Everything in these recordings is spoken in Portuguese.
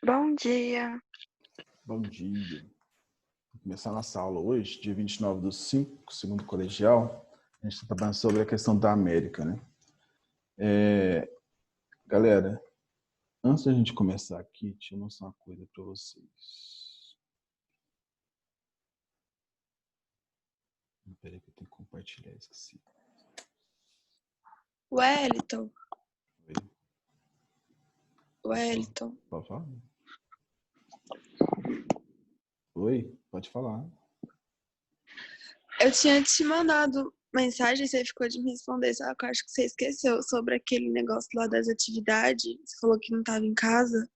Bom dia. Bom dia. Vou começar nossa aula hoje, dia 29/5, segundo colegial. A gente está trabalhando sobre a questão da América, né? Galera, antes da gente começar aqui, deixa eu mostrar uma coisa para vocês. Peraí que eu tenho que compartilhar, esqueci. Wellington. Oi. Wellington. Pode falar? Oi, pode falar. Eu tinha te mandado mensagem, você ficou de me responder, só que eu acho que você esqueceu sobre aquele negócio lá das atividades. Você falou que não estava em casa.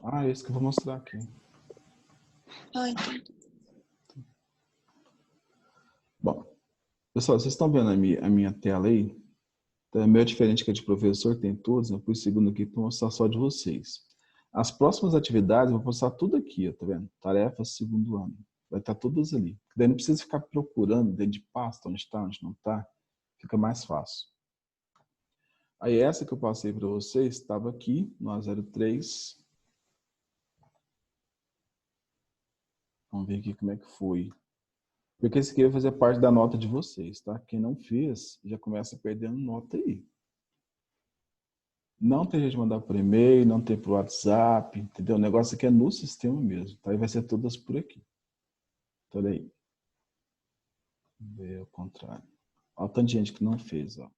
Ah, é isso que eu vou mostrar aqui. Ah, então. Bom, pessoal, vocês estão vendo a minha tela aí? Então, é meio diferente que a de professor, tem todos, né? Por segundo aqui para mostrar só de vocês. As próximas atividades, eu vou postar tudo aqui, ó, tá vendo? Tarefas segundo ano. Vai estar todas ali. Daí não precisa ficar procurando dentro de pasta, onde está, onde não está. Fica mais fácil. Aí essa que eu passei para vocês, estava aqui no A03. Vamos ver aqui como é que foi. Porque esse aqui vai fazer parte da nota de vocês, tá? Quem não fez, já começa perdendo nota aí. Não tem jeito de mandar por e-mail, não tem por WhatsApp, entendeu? O negócio aqui é no sistema mesmo, tá? E vai ser todas por aqui. Então, olha aí. Ver ao contrário. Olha o tanto de gente que não fez, ó.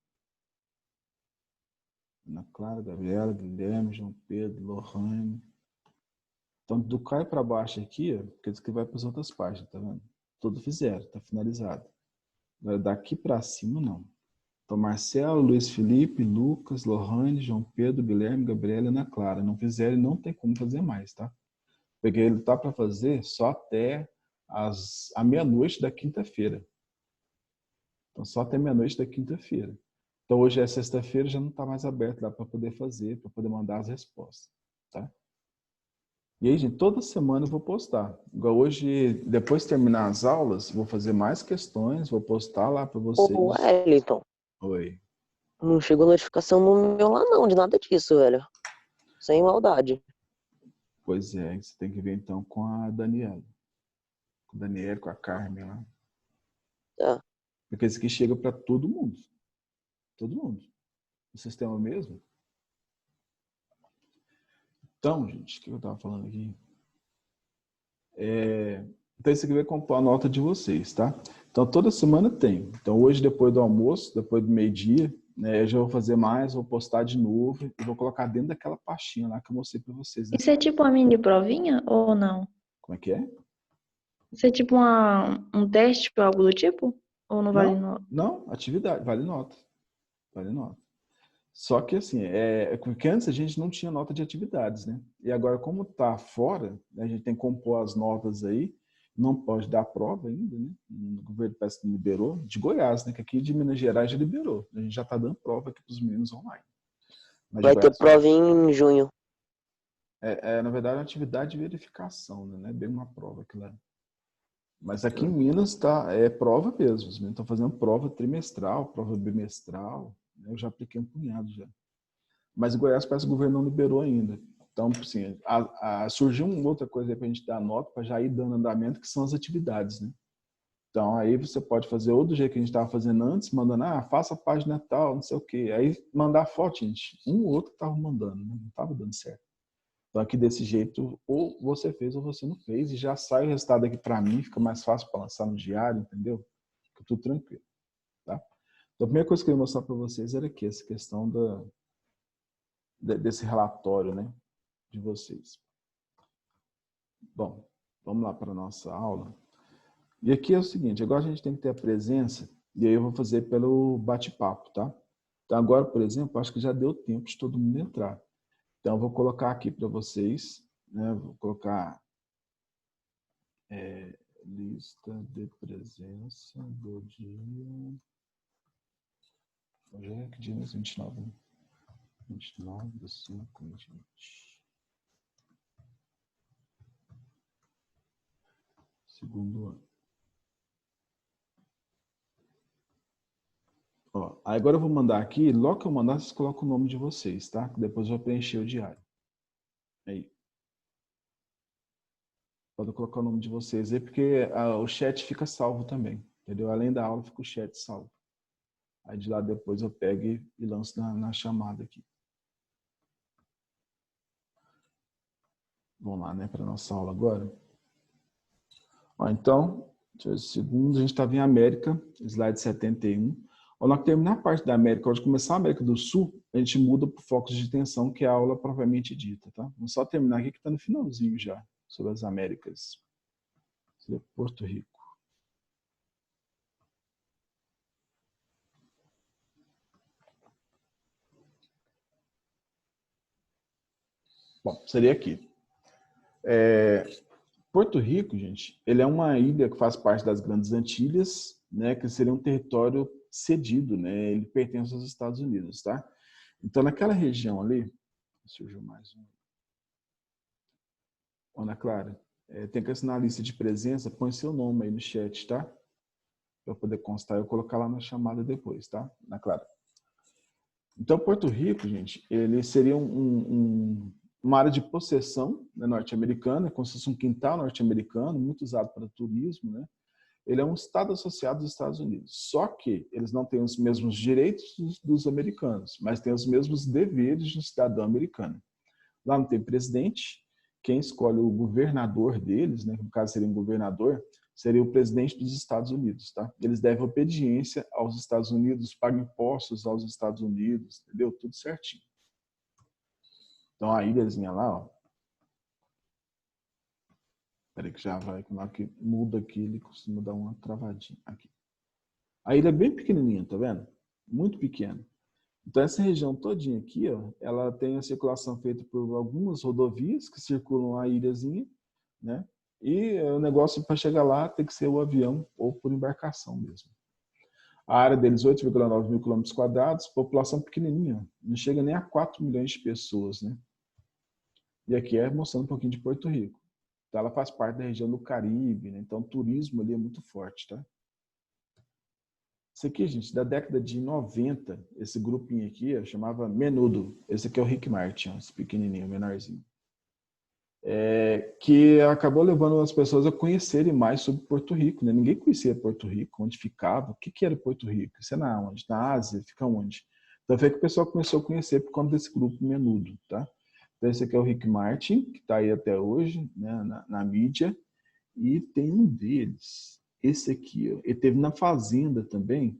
Ana Clara, Gabriela, Guilherme, João Pedro, Lohane. Então, do Caio para baixo aqui, ó, quer dizer que vai para as outras páginas, tá vendo? Tudo fizeram, tá finalizado. Agora, daqui para cima, não. Então, Marcelo, Luiz Felipe, Lucas, Lohane, João Pedro, Guilherme, Gabriela e Ana Clara. Não fizeram e não tem como fazer mais, tá? Porque ele tá para fazer só até a meia-noite da quinta-feira. Então, só até meia-noite da quinta-feira. Então, hoje é sexta-feira, já não está mais aberto lá para poder fazer, para poder mandar as respostas, tá? E aí, gente, toda semana eu vou postar. Igual hoje, depois de terminar as aulas, vou fazer mais questões, vou postar lá para vocês. Ô, Wellington, Oi. não chegou notificação no meu lá não, de nada disso, velho. Sem maldade. Pois é, você tem que ver então com a Daniela. Com a Daniela, com a Carmen lá. Tá. Porque esse aqui chega para todo mundo. Todo mundo. O sistema mesmo. Então, gente, o que eu estava falando aqui? Então, esse aqui vai compor a nota de vocês, tá? Então, toda semana tem. Então, hoje, depois do almoço, depois do meio-dia, né, eu já vou fazer mais, vou postar de novo e vou colocar dentro daquela pastinha lá que eu mostrei para vocês. Isso é tipo uma mini provinha ou não? Como é que é? Isso é tipo um teste ou algo do tipo? Ou não vale nota? Não, atividade, vale nota. Vale nota. Só que assim, porque antes a gente não tinha nota de atividades, né? E agora, como tá fora, né, a gente tem que compor as notas aí, não pode dar prova ainda, né? O governo parece que liberou, de Goiás, né? Que aqui de Minas Gerais já liberou. A gente já está dando prova aqui para os meninos online. Mas de Vai ter Goiás, prova em junho. na verdade, é uma atividade de verificação, né? Não é bem uma prova aquilo lá. Mas aqui em Minas é prova mesmo. Os meninos estão fazendo prova trimestral, prova bimestral. Né? Eu já apliquei um punhado já. Mas em Goiás parece que o governo não liberou ainda. Então, assim, surgiu uma outra coisa aí para a gente dar nota, para já ir dando andamento, que são as atividades, né? Então, aí você pode fazer ou do jeito que a gente estava fazendo antes, mandando, faça a página tal, não sei o quê. Aí mandar foto, gente. Um ou outro estava mandando, né? Não estava dando certo. Então, aqui desse jeito, ou você fez ou você não fez, e já sai o resultado aqui para mim, fica mais fácil para lançar no diário, entendeu? Fica tudo tranquilo, tá? Então, a primeira coisa que eu ia mostrar para vocês era aqui, essa questão desse relatório, né, de vocês. Bom, vamos lá para a nossa aula. E aqui é o seguinte, agora a gente tem que ter a presença, e aí eu vou fazer pelo bate-papo, tá? Então agora, por exemplo, acho que já deu tempo de todo mundo entrar. Então eu vou colocar aqui para vocês, né, vou colocar lista de presença do dia... Hoje é que dia mesmo? 29, né? 29/5/2020. Segundo ano. Ó, agora eu vou mandar aqui, logo que eu mandar, vocês colocam o nome de vocês, tá? Depois eu vou preencher o diário. Aí. Pode colocar o nome de vocês aí, porque o chat fica salvo também. Entendeu? Além da aula, fica o chat salvo. Aí de lá depois eu pego e lanço na chamada aqui. Vamos lá, né? Para nossa aula agora. Ó, então, segundo, a gente estava em América, slide 71. Ao nós terminar a parte da América, ao começar a América do Sul, a gente muda para o foco de atenção, que é a aula propriamente dita, tá? Vamos só terminar aqui que está no finalzinho já, sobre as Américas. Sobre Porto Rico. Bom, seria aqui. Porto Rico, gente, ele é uma ilha que faz parte das Grandes Antilhas, né, que seria um território cedido, né, ele pertence aos Estados Unidos, tá? Então, naquela região ali, surgiu mais um. Ana Clara, tem que assinar a lista de presença, põe seu nome aí no chat, tá? Para poder constar, eu colocar lá na chamada depois, tá? Ana Clara. Então, Porto Rico, gente, ele seria uma área de possessão, né, norte-americana, como se fosse um quintal norte-americano, muito usado para turismo, né? Ele é um estado associado aos Estados Unidos. Só que eles não têm os mesmos direitos dos americanos, mas têm os mesmos deveres de um cidadão americano. Lá não tem presidente, quem escolhe o governador deles, né, que no caso seria um governador, seria o presidente dos Estados Unidos, tá? Eles devem obediência aos Estados Unidos, pagam impostos aos Estados Unidos, entendeu? Tudo certinho. Então a ilhazinha lá, ó. Peraí que já vai, na hora que muda aqui, ele costuma dar uma travadinha aqui. A ilha é bem pequenininha, tá vendo? Muito pequena. Então essa região todinha aqui, ó, ela tem a circulação feita por algumas rodovias que circulam a ilhazinha, né? E o negócio para chegar lá tem que ser o avião ou por embarcação mesmo. A área deles, 8,9 mil quilômetros quadrados, população pequenininha, não chega nem a 4 milhões de pessoas, né? E aqui é mostrando um pouquinho de Porto Rico. Então, ela faz parte da região do Caribe, né? Então o turismo ali é muito forte, tá? Isso aqui, gente, da década de 90, esse grupinho aqui, ó, chamava Menudo. Esse aqui é o Rick Martin, ó, esse pequenininho, menorzinho. Que acabou levando as pessoas a conhecerem mais sobre Porto Rico, né? Ninguém conhecia Porto Rico, onde ficava, o que era Porto Rico? Isso é na onde? Na Ásia? Fica onde? Então foi que o pessoal começou a conhecer por conta desse grupo Menudo, tá? Então esse aqui é o Rick Martin, que está aí até hoje, né, na mídia, e tem um deles, esse aqui, ó, ele teve na Fazenda também,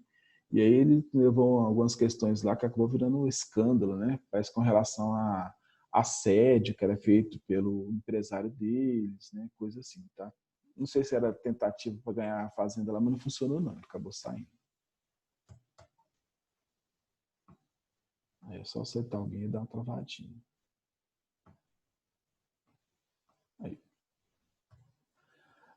e aí ele levou algumas questões lá que acabou virando um escândalo, né? Parece com relação a assédio que era feito pelo empresário deles, né? Coisa assim, tá? Não sei se era tentativa para ganhar a Fazenda lá, mas não funcionou não, acabou saindo. Aí é só acertar alguém e dar uma travadinha. Aí.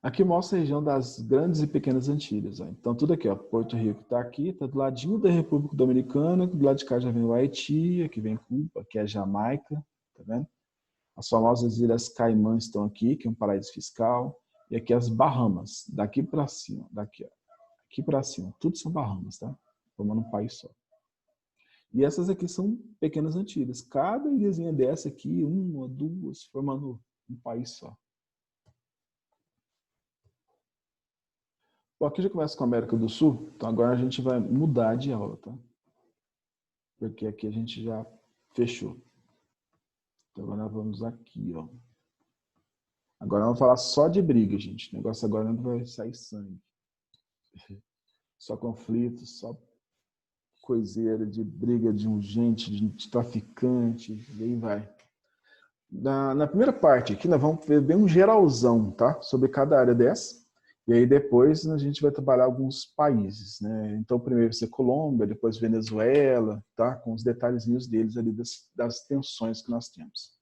Aqui mostra a região das grandes e pequenas Antilhas. Ó. Então, tudo aqui, ó, Porto Rico está aqui, está do ladinho da República Dominicana, do lado de cá já vem o Haiti, aqui vem Cuba, aqui é a Jamaica, tá vendo? As famosas Ilhas Caimãs estão aqui, que é um paraíso fiscal, e aqui as Bahamas, daqui para cima, daqui, ó, aqui para cima, tudo são Bahamas, tá? Formando um país só. E essas aqui são pequenas Antilhas. Cada ilhazinha dessa aqui, uma, duas, formando um país só. Bom, aqui já começa com a América do Sul, então agora a gente vai mudar de aula, tá? Porque aqui a gente já fechou. Então agora nós vamos aqui, ó. Agora vamos falar só de briga, gente. O negócio agora não vai sair sangue. Só conflito, só coiseira de briga de um gente, de traficante, e aí vai. Na primeira parte aqui, nós vamos ver bem um geralzão, tá? Sobre cada área dessa. E aí depois a gente vai trabalhar alguns países, né? Então primeiro vai ser Colômbia, depois Venezuela, tá? Com os detalhezinhos deles ali das tensões que nós temos.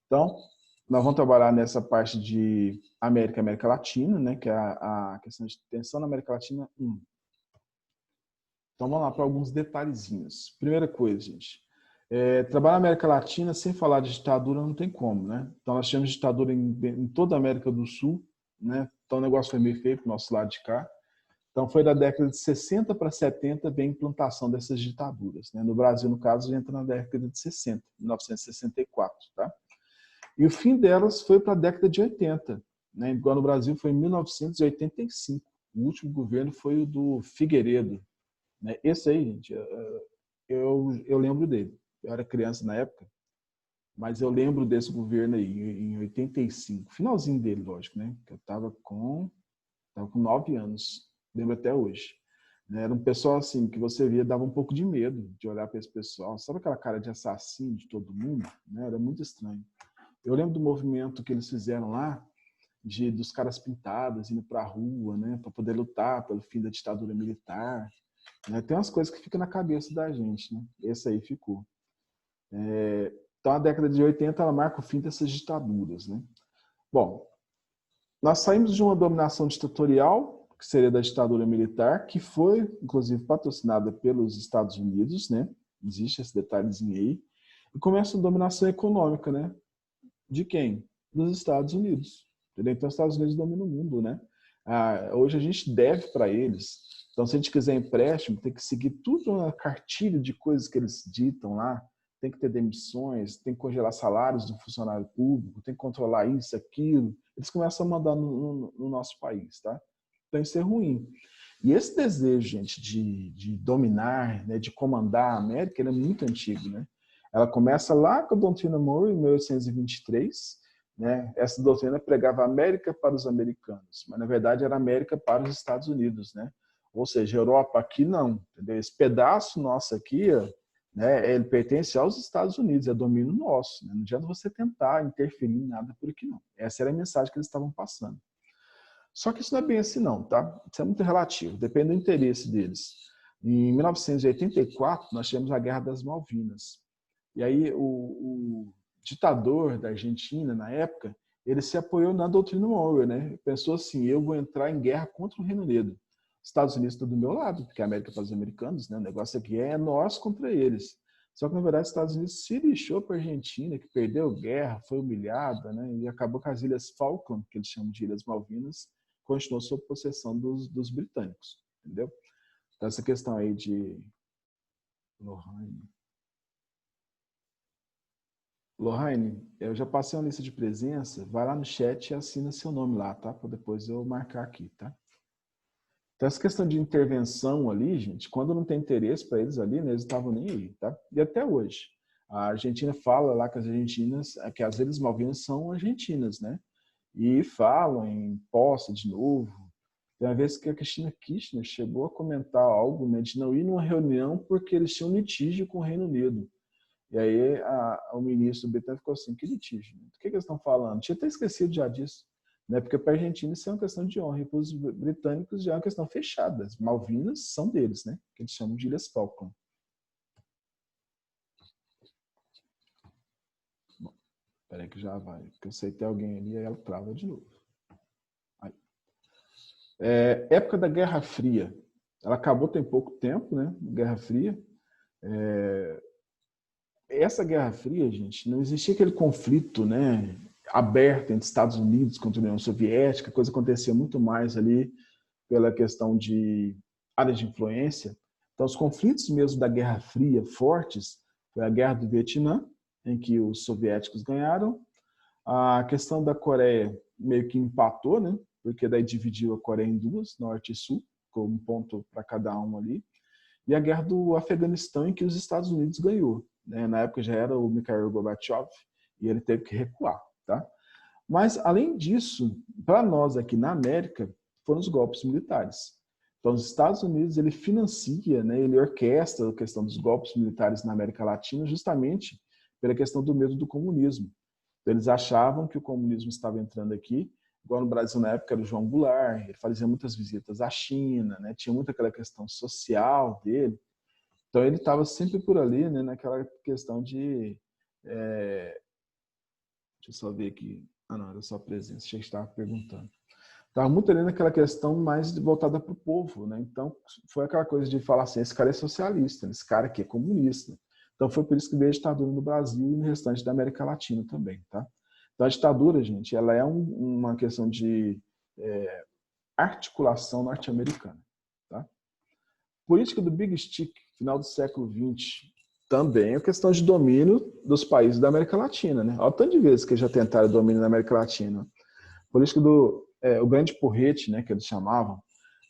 Então, nós vamos trabalhar nessa parte de América Latina, né? Que é a questão de tensão na América Latina 1. Então vamos lá para alguns detalhezinhos. Primeira coisa, gente. Trabalhar na América Latina sem falar de ditadura não tem como, né? Então nós temos ditadura em toda a América do Sul, né? Então o negócio foi meio feio para o nosso lado de cá. Então foi da década de 60 para 70 vem a implantação dessas ditaduras, né? No Brasil, no caso, entra na década de 60, 1964, tá? E o fim delas foi para a década de 80, né? Igual no Brasil foi em 1985. O último governo foi o do Figueiredo, né? Esse aí, gente, eu lembro dele. Eu era criança na época, mas eu lembro desse governo aí, em 85. Finalzinho dele, lógico, né? Eu estava com 9 anos, lembro até hoje. Era um pessoal assim, que você via, dava um pouco de medo de olhar para esse pessoal. Sabe aquela cara de assassino de todo mundo? Né? Era muito estranho. Eu lembro do movimento que eles fizeram lá, dos caras pintados indo para a rua, né, para poder lutar pelo fim da ditadura militar. Né? Tem umas coisas que ficam na cabeça da gente. Né? Esse aí ficou. Então, a década de 80 ela marca o fim dessas ditaduras. Né? Bom, nós saímos de uma dominação ditatorial, que seria da ditadura militar, que foi, inclusive, patrocinada pelos Estados Unidos, né? Existe esse detalhezinho aí. E começa a dominação econômica, né? De quem? Dos Estados Unidos. Entendeu? Então, os Estados Unidos dominam o mundo, né? Hoje a gente deve para eles. Então, se a gente quiser empréstimo, tem que seguir tudo uma cartilha de coisas que eles ditam lá. Tem que ter demissões, tem que congelar salários do funcionário público, tem que controlar isso, aquilo. Eles começam a mandar no nosso país, tá? Então, isso é ruim. E esse desejo, gente, de dominar, né, de comandar a América, ele é muito antigo, né? Ela começa lá com a doutrina Monroe, em 1823. Né? Essa doutrina pregava a América para os americanos, mas na verdade era América para os Estados Unidos. Né? Ou seja, Europa aqui não. Entendeu? Esse pedaço nosso aqui, né, ele pertence aos Estados Unidos, é domínio nosso. Né? Não adianta você tentar interferir em nada por aqui, não. Essa era a mensagem que eles estavam passando. Só que isso não é bem assim, não. Tá? Isso é muito relativo, depende do interesse deles. Em 1984, nós tivemos a Guerra das Malvinas. E aí o ditador da Argentina, na época, ele se apoiou na doutrina Monroe, né? Pensou assim, eu vou entrar em guerra contra o Reino Unido. Os Estados Unidos estão do meu lado, porque a América é para os americanos, né? O negócio aqui é nós contra eles. Só que, na verdade, os Estados Unidos se lixou para a Argentina, que perdeu guerra, foi humilhada, né? E acabou com as Ilhas Falkland, que eles chamam de Ilhas Malvinas, continuou sob possessão dos britânicos, entendeu? Então, essa questão aí de Lohane, eu já passei uma lista de presença, vai lá no chat e assina seu nome lá, tá? Para depois eu marcar aqui, tá? Então, essa questão de intervenção ali, gente, quando não tem interesse para eles ali, né, eles estavam nem aí, tá? E até hoje. A Argentina fala lá que as argentinas, que as Ilhas Malvinas são argentinas, né? E falam em posse de novo. Tem uma vez que a Cristina Kirchner chegou a comentar algo, né, de não ir numa reunião porque eles tinham litígio com o Reino Unido. E aí o ministro britânico ficou assim, que litígio? Do que eles estão falando? Tinha até esquecido já disso. Né? Porque para a Argentina isso é uma questão de honra, e para os britânicos já é uma questão fechada. As Malvinas são deles, né? Que eles chamam de Ilhas Falkland. Bom, peraí que já vai, porque eu sei que tem alguém ali e ela trava de novo. Aí. Época da Guerra Fria. Ela acabou tem pouco tempo, né? Guerra Fria. Essa Guerra Fria, gente, não existia aquele conflito, né, aberto entre Estados Unidos contra a União Soviética, a coisa acontecia muito mais ali pela questão de áreas de influência. Então, os conflitos mesmo da Guerra Fria fortes foi a Guerra do Vietnã, em que os soviéticos ganharam. A questão da Coreia meio que empatou, né, porque daí dividiu a Coreia em duas, norte e sul, com um ponto para cada um ali. E a Guerra do Afeganistão, em que os Estados Unidos ganhou. Na época já era o Mikhail Gorbachev e ele teve que recuar. Tá? Mas, além disso, para nós aqui na América, foram os golpes militares. Então, os Estados Unidos ele financia, né, ele orquestra a questão dos golpes militares na América Latina justamente pela questão do medo do comunismo. Então, eles achavam que o comunismo estava entrando aqui, igual no Brasil na época era o João Goulart, ele fazia muitas visitas à China, né, tinha muita aquela questão social dele. Então, ele estava sempre por ali, né, naquela questão de... deixa eu só ver aqui. Ah, não, era só presença. Achei que estava perguntando. Estava muito ali naquela questão mais voltada para o povo. Né? Então, foi aquela coisa de falar assim, esse cara é socialista, esse cara aqui é comunista. Então, foi por isso que veio a ditadura no Brasil e no restante da América Latina também. Tá? Então, a ditadura, gente, ela é uma questão de articulação norte-americana. Tá? Política do Big Stick, final do século XX. Também a questão de domínio dos países da América Latina, né? Olha o tanto de vezes que já tentaram domínio na América Latina. Política o grande porrete, né, que eles chamavam.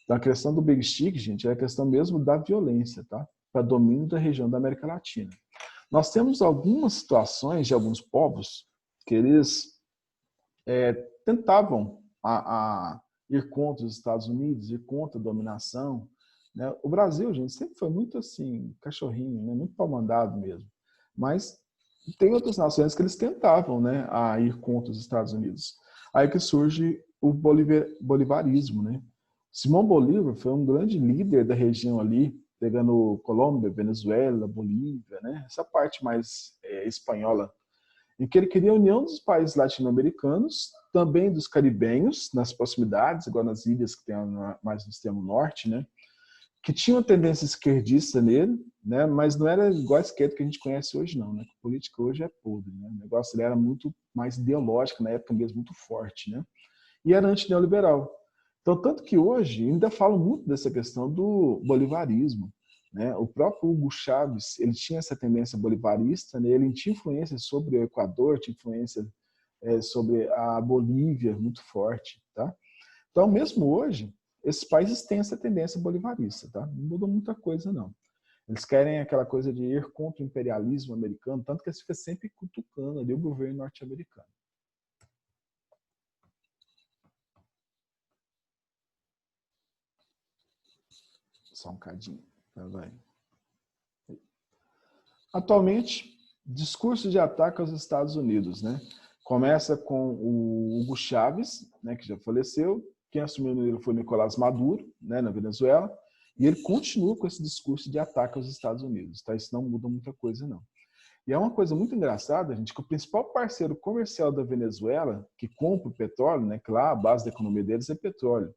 Então, a questão do Big Stick, gente, é a questão mesmo da violência, tá? Para domínio da região da América Latina. Nós temos algumas situações de alguns povos que eles tentavam ir contra os Estados Unidos, ir contra a dominação, né? O Brasil, gente, sempre foi muito assim, cachorrinho, né? Muito pau-mandado mesmo. Mas tem outras nações que eles tentavam, né, a ir contra os Estados Unidos. Aí que surge o bolivarismo, né? Simão Bolívar foi um grande líder da região ali, pegando Colômbia, Venezuela, Bolívia, né? Essa parte mais espanhola, em que ele queria a união dos países latino-americanos, também dos caribenhos, nas proximidades, igual nas ilhas que tem mais no extremo norte, né? Que tinha uma tendência esquerdista nele, né? Mas não era igual a esquerda que a gente conhece hoje, não, né? A política hoje é podre, né? O negócio ele era muito mais ideológico, na época mesmo, muito forte, né? E era anti-neoliberal. Então, tanto que hoje ainda falam muito dessa questão do bolivarismo, né? O próprio Hugo Chávez, ele tinha essa tendência bolivarista, né? Ele tinha influência sobre o Equador, tinha influência sobre a Bolívia muito forte, tá? Então, mesmo hoje, esses países têm essa tendência bolivarista, tá? Não mudou muita coisa, não. Eles querem aquela coisa de ir contra o imperialismo americano, tanto que eles ficam sempre cutucando ali o governo norte-americano. Só um cadinho. Vai. Atualmente, discurso de ataque aos Estados Unidos, né? Começa com o Hugo Chávez, né, que já faleceu. Quem assumiu ele foi Nicolás Maduro, né, na Venezuela. E ele continua com esse discurso de ataque aos Estados Unidos, tá? Isso não muda muita coisa, não. E é uma coisa muito engraçada, gente, que o principal parceiro comercial da Venezuela, que compra o petróleo, né, que lá a base da economia deles é petróleo,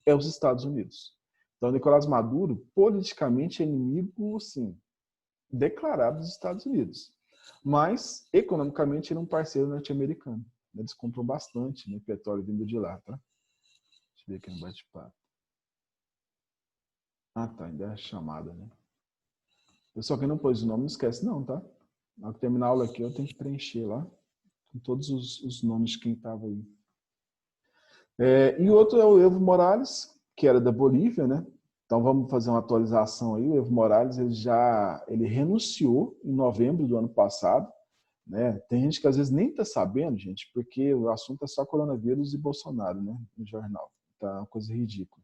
é os Estados Unidos. Então, Nicolás Maduro, politicamente, é inimigo, assim, declarado dos Estados Unidos. Mas, economicamente, ele é um parceiro norte-americano. Eles compram bastante, né, petróleo vindo de lá, tá? Deixa eu ver aqui no bate-papo. Ah, tá, ainda é chamada, né? Pessoal, quem não pôs o nome, não esquece não, tá? Na hora que terminar a aula aqui, eu tenho que preencher lá com todos os nomes de quem estava aí. E outro é o Evo Morales, que era da Bolívia, né? Então vamos fazer uma atualização aí. O Evo Morales ele renunciou em novembro do ano passado, né? Tem gente que às vezes nem está sabendo, gente, porque o assunto é só coronavírus e Bolsonaro, né? No jornal. Tá uma coisa ridícula.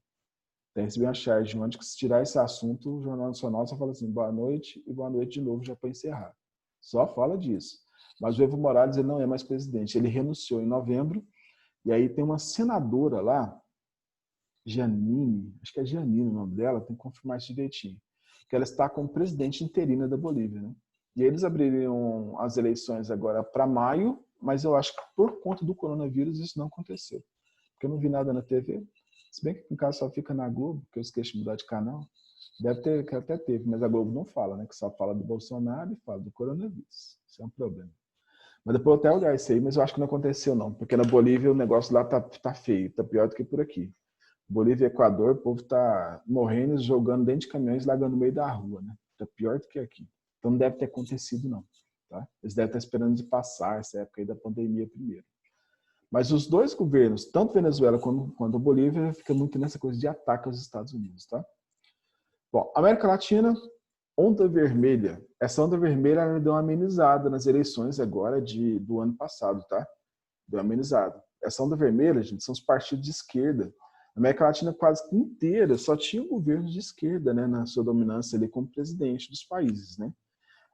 Tem recebi uma charge onde que se tirar esse assunto, o Jornal Nacional só fala assim, boa noite e boa noite de novo já para encerrar. Só fala disso. Mas o Evo Morales ele não é mais presidente. Ele renunciou em novembro e aí tem uma senadora lá, Janine, acho que é Janine o nome dela, tem que confirmar isso direitinho, que ela está como presidente interina da Bolívia, né? E eles abririam as eleições agora para maio, mas eu acho que por conta do coronavírus isso não aconteceu. Porque eu não vi nada na TV. Se bem que em casa só fica na Globo, que eu esqueci de mudar de canal. Deve ter, que até teve, mas a Globo não fala, né? Que só fala do Bolsonaro e fala do coronavírus. Isso é um problema. Mas depois eu até olhar isso aí, mas eu acho que não aconteceu não. Porque na Bolívia o negócio lá tá feio, tá pior do que por aqui. Bolívia e Equador, o povo tá morrendo e jogando dentro de caminhões, largando no meio da rua, né? Tá pior do que aqui. Então não deve ter acontecido não, tá? Eles devem estar esperando de passar essa época aí da pandemia primeiro. Mas os dois governos, tanto Venezuela quanto a Bolívia, fica muito nessa coisa de ataque aos Estados Unidos, tá? Bom, América Latina, onda vermelha. Essa onda vermelha ela deu uma amenizada nas eleições agora do ano passado, tá? Deu uma amenizada. Essa onda vermelha, gente, são os partidos de esquerda. A América Latina quase inteira só tinha governos de esquerda, né, na sua dominância ali como presidente dos países, né?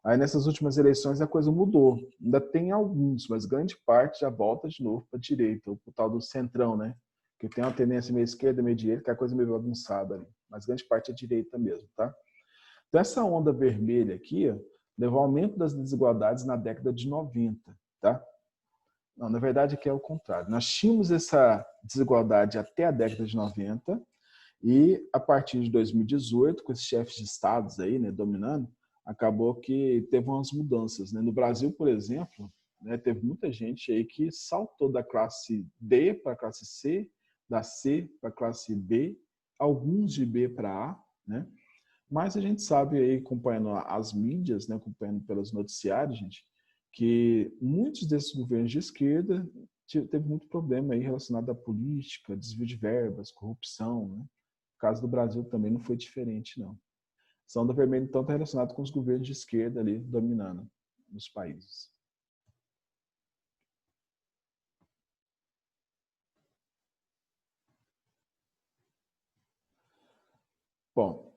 Aí nessas últimas eleições a coisa mudou. Ainda tem alguns, mas grande parte já volta de novo para a direita, o tal do centrão, né? Que tem uma tendência meio esquerda, meio direita, que é a coisa meio bagunçada ali. Mas grande parte é direita mesmo, tá? Então essa onda vermelha aqui ó, levou ao aumento das desigualdades na década de 90, tá? Não, na verdade aqui é o contrário. Nós tínhamos essa desigualdade até a década de 90 e a partir de 2018, com esses chefes de estados aí, né, dominando, acabou que teve umas mudanças, né? No Brasil, por exemplo, né, teve muita gente aí que saltou da classe D para a classe C, da C para a classe B, alguns de B para A, né? Mas a gente sabe aí, acompanhando as mídias, né, acompanhando pelos noticiários, gente, que muitos desses governos de esquerda teve muito problema aí relacionado à política, desvio de verbas, corrupção, né? O caso do Brasil também não foi diferente, não. A onda vermelha, então, está relacionado com os governos de esquerda ali dominando nos países. Bom,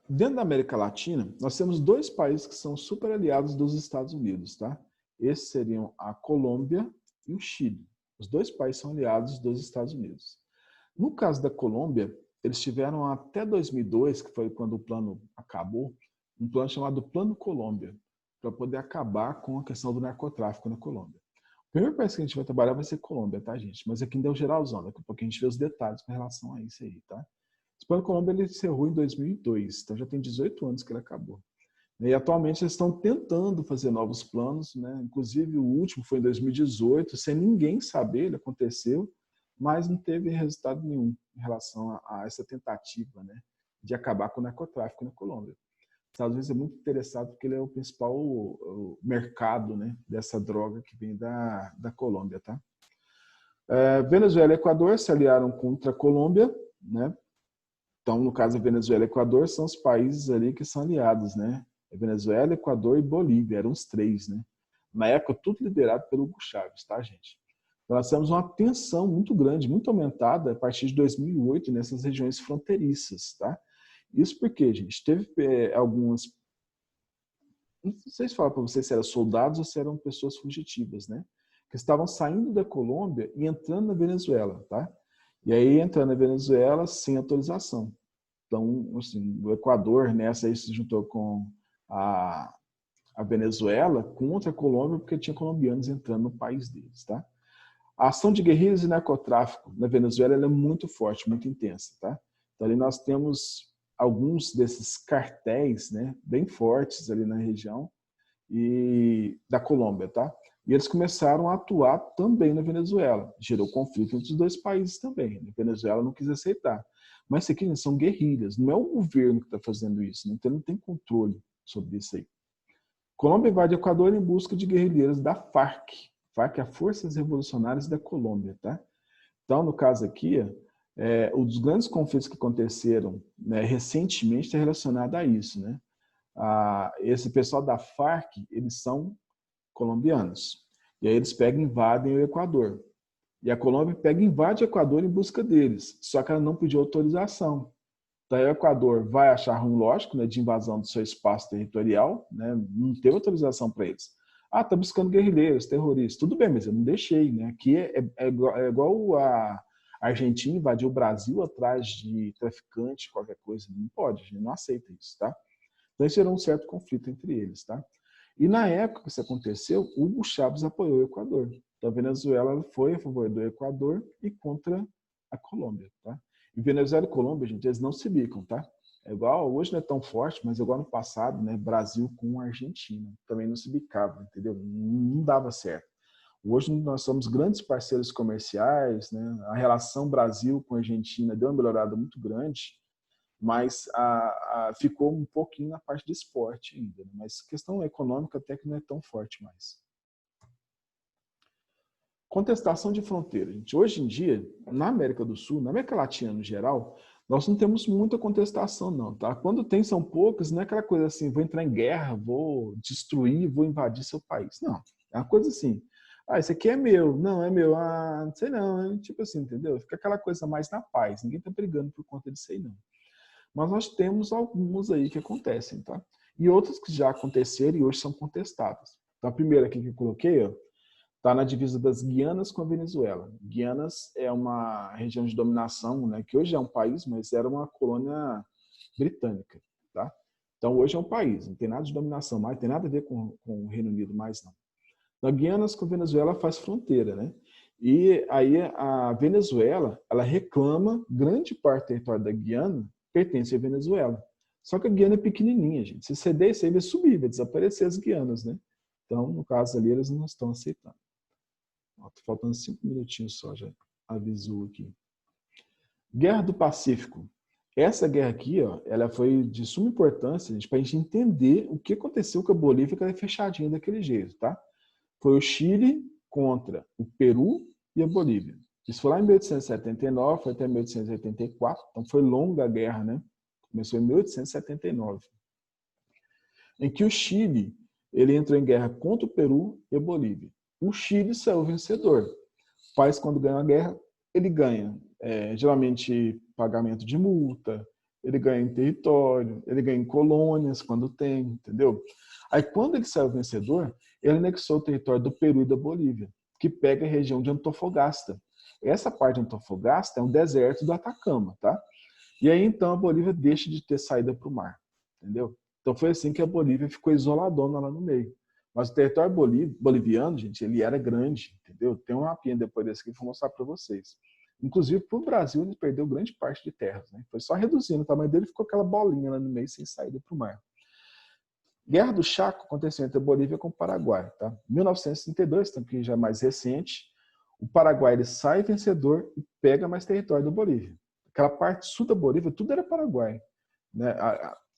dentro da América Latina, nós temos dois países que são super aliados dos Estados Unidos, tá? Esses seriam a Colômbia e o Chile. Os dois países são aliados dos Estados Unidos. No caso da Colômbia, eles tiveram até 2002, que foi quando o plano acabou, um plano chamado Plano Colômbia, para poder acabar com a questão do narcotráfico na Colômbia. O primeiro país que a gente vai trabalhar vai ser a Colômbia, tá, gente? Mas aqui ainda é o geralzão, daqui a pouco a gente vê os detalhes com relação a isso aí, tá? O Plano Colômbia ele encerrou em 2002, então já tem 18 anos que ele acabou. E atualmente eles estão tentando fazer novos planos, né? Inclusive o último foi em 2018, sem ninguém saber, ele aconteceu, mas não teve resultado nenhum em relação a essa tentativa, né, de acabar com o narcotráfico na Colômbia. Os Estados Unidos é muito interessado porque ele é o principal mercado, né, dessa droga que vem da Colômbia, tá? Venezuela e Equador se aliaram contra a Colômbia, né? Então, no caso, Venezuela e Equador são os países ali que são aliados, né? Venezuela, Equador e Bolívia, eram os três, né? Na época, tudo liderado pelo Hugo Chávez, tá, gente? Então, nós temos uma tensão muito grande, muito aumentada a partir de 2008 nessas regiões fronteiriças, tá? Isso porque, gente, teve algumas... Não sei se falar para vocês se eram soldados ou se eram pessoas fugitivas, né? Que estavam saindo da Colômbia e entrando na Venezuela, tá? E aí, entrando na Venezuela sem autorização. Então, assim, o Equador nessa aí se juntou com a Venezuela contra a Colômbia porque tinha colombianos entrando no país deles, tá? A ação de guerrilhas e narcotráfico na Venezuela ela é muito forte, muito intensa, tá? Então, ali nós temos alguns desses cartéis, né, bem fortes ali na região e da Colômbia, tá? E eles começaram a atuar também na Venezuela. Gerou conflito entre os dois países também. A Venezuela não quis aceitar. Mas isso aqui são guerrilhas, não é o governo que está fazendo isso, né? Então não tem controle sobre isso aí. Colômbia invade o Equador em busca de guerrilheiros da FARC. FARC é a Forças Revolucionárias da Colômbia, tá? Então, no caso aqui, um dos grandes conflitos que aconteceram, né, recentemente está relacionado a isso, né? Esse pessoal da FARC, eles são colombianos. E aí eles pegam e invadem o Equador. E a Colômbia pega e invade o Equador em busca deles. Só que ela não pediu autorização. Então o Equador vai achar ruim, lógico, né, de invasão do seu espaço territorial, né, não teve autorização para eles. Tá buscando guerrilheiros, terroristas. Tudo bem, mas eu não deixei. Né? Aqui é igual a Argentina invadiu o Brasil atrás de traficante, qualquer coisa. Não pode, a gente não aceita isso, tá? Então isso gerou um certo conflito entre eles, tá? E na época que isso aconteceu, Hugo Chávez apoiou o Equador. Então a Venezuela foi a favor do Equador e contra a Colômbia, tá? E Venezuela e Colômbia, gente, eles não se bicam, tá? É igual, hoje não é tão forte, mas igual no passado, né, Brasil com Argentina, também não se bicava, entendeu? Não dava certo. Hoje nós somos grandes parceiros comerciais, né? A relação Brasil com Argentina deu uma melhorada muito grande, mas ficou um pouquinho na parte de esporte ainda. Né? Mas questão econômica até que não é tão forte mais. Contestação de fronteira. Gente. Hoje em dia, na América do Sul, na América Latina no geral, nós não temos muita contestação, não. Tá? Quando tem, são poucas, não é aquela coisa assim, vou entrar em guerra, vou destruir, vou invadir seu país. Não, é uma coisa assim, isso aqui é meu, não é meu, não sei não, tipo assim, entendeu? Fica aquela coisa mais na paz, ninguém tá brigando por conta disso aí, não. Mas nós temos alguns aí que acontecem, tá? E outras que já aconteceram e hoje são contestadas. Então, a primeira aqui que eu coloquei, está na divisa das Guianas com a Venezuela. Guianas é uma região de dominação, né, que hoje é um país, mas era uma colônia britânica, tá? Então, hoje é um país, não tem nada de dominação mais, não tem nada a ver com o Reino Unido mais, não. Então, Guianas com a Venezuela faz fronteira, né? E aí a Venezuela, ela reclama grande parte do território da Guiana pertence à Venezuela. Só que a Guiana é pequenininha, gente. Se ceder isso aí, vai subir, vai desaparecer as Guianas, né? Então, no caso ali, eles não estão aceitando. Tô faltando 5 minutinhos só, já avisou aqui. Guerra do Pacífico. Essa guerra aqui, ó, ela foi de suma importância, gente, para a gente entender o que aconteceu com a Bolívia, que ela é fechadinha daquele jeito, tá? Foi o Chile contra o Peru e a Bolívia. Isso foi lá em 1879, foi até 1884, então foi longa a guerra, né? Começou em 1879. Em que o Chile, ele entrou em guerra contra o Peru e a Bolívia. O Chile saiu vencedor. O país, quando ganha a guerra, ele ganha geralmente pagamento de multa, ele ganha em território, ele ganha em colônias quando tem, entendeu? Aí quando ele saiu vencedor, ele anexou o território do Peru e da Bolívia, que pega a região de Antofagasta. Essa parte de Antofagasta é um deserto do Atacama, tá? E aí então a Bolívia deixa de ter saída para o mar, entendeu? Então foi assim que a Bolívia ficou isoladona lá no meio. Mas o território boliviano, gente, ele era grande, entendeu? Tem um mapinha depois desse que eu vou mostrar para vocês. Inclusive, para o Brasil, ele perdeu grande parte de terras, né? Foi só reduzindo o tamanho dele, ficou aquela bolinha lá no meio sem saída para o mar. Guerra do Chaco aconteceu entre a Bolívia com o Paraguai, tá? 1932, então que já é mais recente, o Paraguai ele sai vencedor e pega mais território da Bolívia. Aquela parte sul da Bolívia, tudo era Paraguai, né?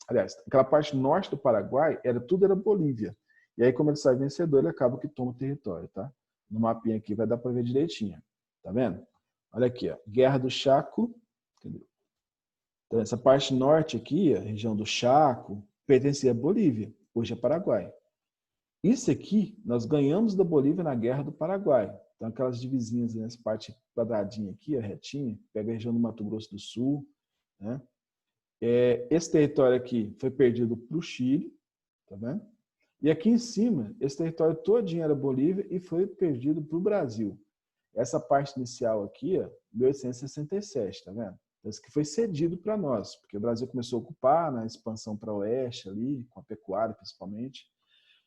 Aliás, aquela parte norte do Paraguai, tudo era Bolívia. E aí, como ele sai vencedor, ele acaba que toma o território, tá? No mapinha aqui vai dar para ver direitinho. Tá vendo? Olha aqui, ó. Guerra do Chaco. Entendeu? Então, essa parte norte aqui, a região do Chaco, pertencia à Bolívia. Hoje é Paraguai. Isso aqui, nós ganhamos da Bolívia na Guerra do Paraguai. Então, aquelas divisinhas nessa parte quadradinha aqui, a retinha, pega a região do Mato Grosso do Sul, né? Esse território aqui foi perdido para o Chile, tá vendo? E aqui em cima, esse território todinho era Bolívia e foi perdido para o Brasil. Essa parte inicial aqui, ó, 1867, tá vendo? Esse que foi cedido para nós, porque o Brasil começou a ocupar na expansão para o oeste ali, com a pecuária principalmente.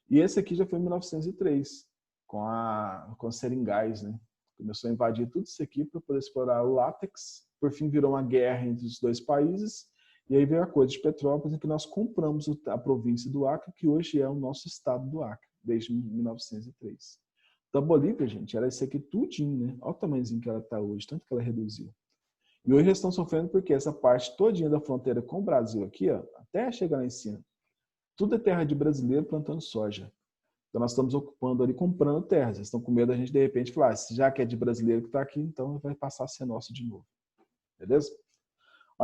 E esse aqui já foi em 1903, com os seringais, né? Começou a invadir tudo isso aqui para poder explorar o látex. Por fim, virou uma guerra entre os dois países. E aí veio a coisa de Petrópolis, em que nós compramos a província do Acre, que hoje é o nosso estado do Acre, desde 1903. Da Bolívia, gente, era isso aqui tudinho, né? Olha o tamanhozinho que ela está hoje, tanto que ela reduziu. E hoje eles estão sofrendo porque essa parte todinha da fronteira com o Brasil aqui, ó, até chegar lá em cima, tudo é terra de brasileiro plantando soja. Então nós estamos ocupando ali, comprando terras. Eles estão com medo da gente, de repente, falar, já que é de brasileiro que está aqui, então vai passar a ser nosso de novo. Beleza?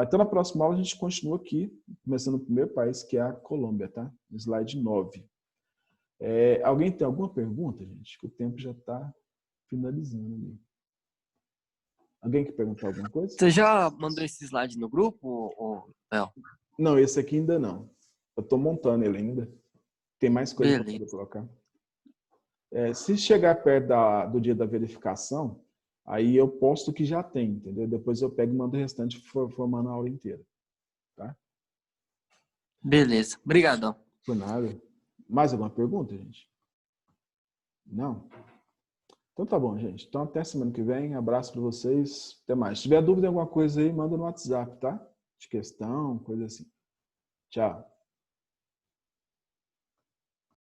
Então, na próxima aula, a gente continua aqui, começando o primeiro país, que é a Colômbia, tá? Slide 9. Alguém tem alguma pergunta, gente? Que o tempo já está finalizando ali. Alguém quer perguntar alguma coisa? Você já mandou esse slide no grupo, ou não? Não, esse aqui ainda não. Eu estou montando ele ainda. Tem mais coisa para poder colocar. Se chegar perto do dia da verificação, aí eu posto que já tem, entendeu? Depois eu pego e mando o restante formando a aula inteira. Tá? Beleza. Obrigadão. Por nada. Mais alguma pergunta, gente? Não? Então tá bom, gente. Então até semana que vem. Abraço para vocês. Até mais. Se tiver dúvida em alguma coisa aí, manda no WhatsApp, tá? De questão, coisa assim. Tchau.